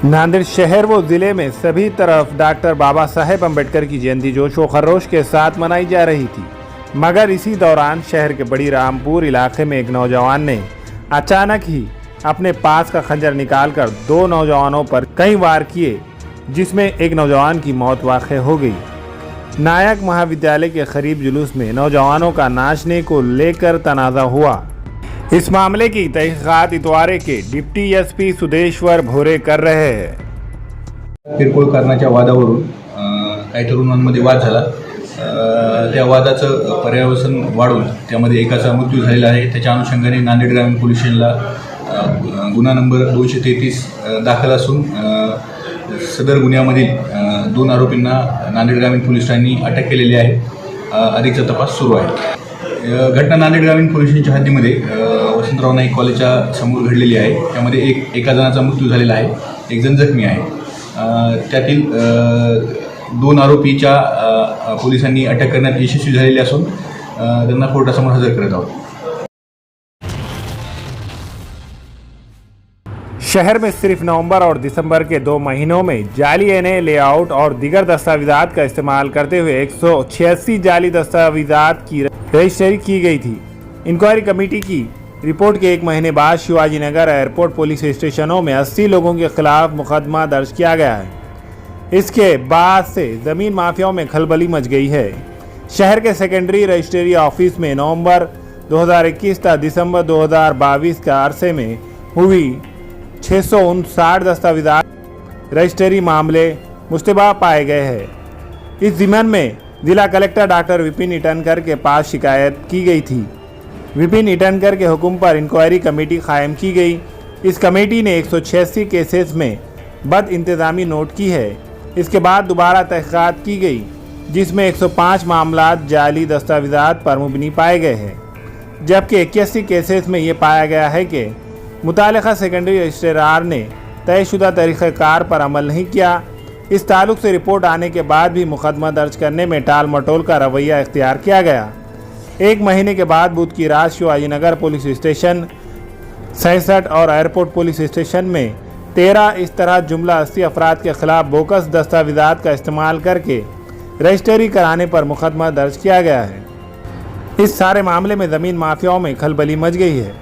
नांदेड़ शहर व जिले में सभी तरफ डॉक्टर बाबा साहेब अम्बेडकर की जयंती जोश व खरोश के साथ मनाई जा रही थी, मगर इसी दौरान शहर के बड़ी रामपुर इलाके में एक नौजवान ने अचानक ही अपने पास का खंजर निकालकर दो नौजवानों पर कई वार किए, जिसमें एक नौजवान की मौत वाक़ हो गई। नायक महाविद्यालय के करीब जुलूस में नौजवानों का नाचने को लेकर तनाज़ा हुआ। इस मामले की तहकीकात इतवारे के डिप्टी एसपी सुदेश्वर भोरे कर रहे हैं। किरकोळ करण्याच्या वादावरून काही तरुणांमध्ये वाद झाला। त्या वादाचं पर्यावसन वाढून त्यामध्ये एकाचा मृत्यू झालेला आहे। त्याच्या अनुषंगाने नांदेड ग्रामीण पोलीस स्टेशनला गुन्हा नंबर 233 दाखल असून सदर गुन्ह्यामधील 2 आरोपींना नांदेड ग्रामीण पोलीस ठाण्याने अटक केलेली आहे। अधिकचा तपास सुरू आहे। घटना नांदेड ग्रामीण पोलीस स्टेशनच्या हद्दीमध्ये वसंतराव नाईक कॉलेजच्या समोर घडलेली आहे। त्यामध्ये एका जणाचा मृत्यू झालेला आहे, एक जण जखमी आहे। त्यातील 2 आरोपीच्या पोलिसांनी अटक करण्यात यशस्वी झालेले असून त्यांना कोर्टासमोर हजर करत आहोत। शहर में सिर्फ नवंबर और दिसंबर के 2 महीनों में जाली एनए लेआउट और दीगर दस्तावेजात का इस्तेमाल करते हुए 186 जाली दस्तावेजात की रजिस्ट्री की गई थी। इंक्वायरी कमेटी की रिपोर्ट के 1 महीने बाद शिवाजी नगर एयरपोर्ट पुलिस स्टेशनों में 80 लोगों के खिलाफ मुकदमा दर्ज किया गया है। इसके बाद से ज़मीन माफियाओं में खलबली मच गई है। शहर के सेकेंडरी रजिस्ट्री ऑफिस में नवंबर 2021 तक दिसंबर 2022 के अरसे में हुई 659 दस्तावेजात रजिस्ट्री मामले मुश्तबा पाए गए हैं। इस ज़िम्मन में जिला कलेक्टर डॉक्टर विपिन इटनकर के पास शिकायत की गई थी। विपिन इटनकर के हुक्म पर इंक्वायरी कमेटी कायम की गई। इस कमेटी ने 186 केसेस में बद इंतज़ामी नोट की है। इसके बाद दोबारा तहकीकात की गई, जिसमें 105 मामलात जाली दस्तावेजात पर मुबनी पाए गए हैं, जबकि 81 केसेस में ये पाया गया है कि मुतालिका सेकेंडरी रजिस्ट्रार ने तयशुदा तरीक़ाकार पर अमल नहीं किया। इस ताल्लुक़ से रिपोर्ट आने के बाद भी मुकदमा दर्ज करने में टाल मटोल का रवैया इख्तियार किया गया। 1 महीने के बाद बुध की रात शिवाजी नगर पुलिस स्टेशन 67 और एयरपोर्ट पुलिस स्टेशन में 13 इस तरह जुमला 80 अफराद के खिलाफ बोकस दस्तावेजात का इस्तेमाल करके रजिस्ट्री कराने पर मुकदमा दर्ज किया गया है। इस सारे मामले में ज़मीन माफियाओं में खलबली मच गई है।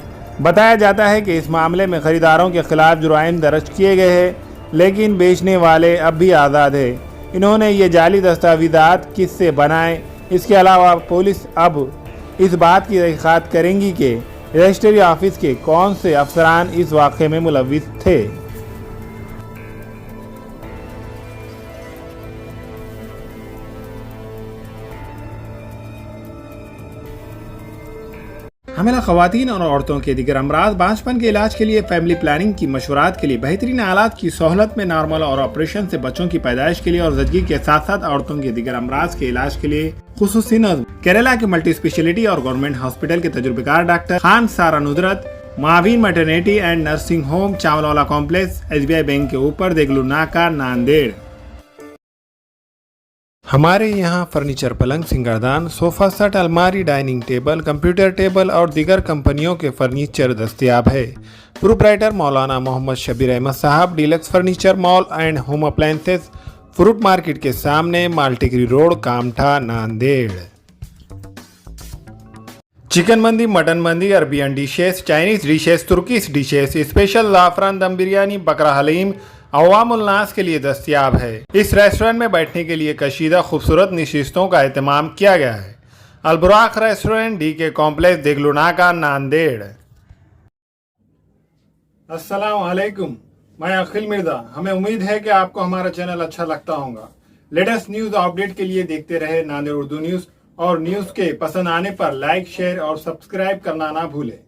बताया जाता है कि इस मामले में ख़रीदारों के खिलाफ जुराइम दर्ज किए गए हैं, लेकिन बेचने वाले अब भी आज़ाद है। इन्होंने ये जाली दस्तावेजात किससे बनाए। इसके अलावा पुलिस अब इस बात की तहकीकात करेंगी कि रजिस्ट्री ऑफिस के कौन से अफसरान इस वाक़े में मुलव्विस थे। हमेला ख़वातीन और औरतों के दिगर अमराज बांझपन के इलाज के लिए फैमिली प्लानिंग की मशवरात के लिए बेहतरीन आलात की सहूलत में नॉर्मल और ऑपरेशन से बच्चों की पैदाइश के लिए और ज़चगी के साथ साथ औरतों के दिगर अमराज के इलाज के लिए खुसूसी नज़्म केरला के मल्टी स्पेशलिटी और गवर्नमेंट हॉस्पिटल के तजुर्बेकार डॉक्टर खान सारा नुदरत मावीन maternity and nursing home Chawalwala complex SBI bank के ऊपर देगलू नाका नांदेड़। हमारे यहाँ फर्नीचर पलंग सिंगारदान सोफ़ा सेट अलमारी डाइनिंग टेबल कंप्यूटर टेबल और दीगर कंपनियों के फर्नीचर दस्तयाब है। Proprietor Maulana Mohammad Shabbir Ahmed Sahab, deluxe furniture mall and home appliances, fruit market के सामने, माल्टिकरी रोड, कामठा, नांदेड़। चिकन मंदी, मटन मंदी, Arabian dishes, Chinese dishes, Turkish dishes, special ज़ाफ़रान दम बिरयानी, बकरा हलीम अवामुल नास के लिए दस्तयाब है। इस रेस्टोरेंट में बैठने के लिए कशीदा खूबसूरत नशिस्तों का एहतमाम किया गया है। Alburaq restaurant, DK complex, Deglur नाका, नांदेड़। अस्सलाम वालेकुम, मैं अखिल मिर्जा। हमें उम्मीद है कि आपको हमारा चैनल अच्छा लगता होगा। लेटेस्ट न्यूज़ अपडेट के लिए देखते रहे नांदेड़ उर्दू न्यूज़, और न्यूज़ के पसंद आने पर लाइक, शेयर और सब्सक्राइब करना ना भूलें।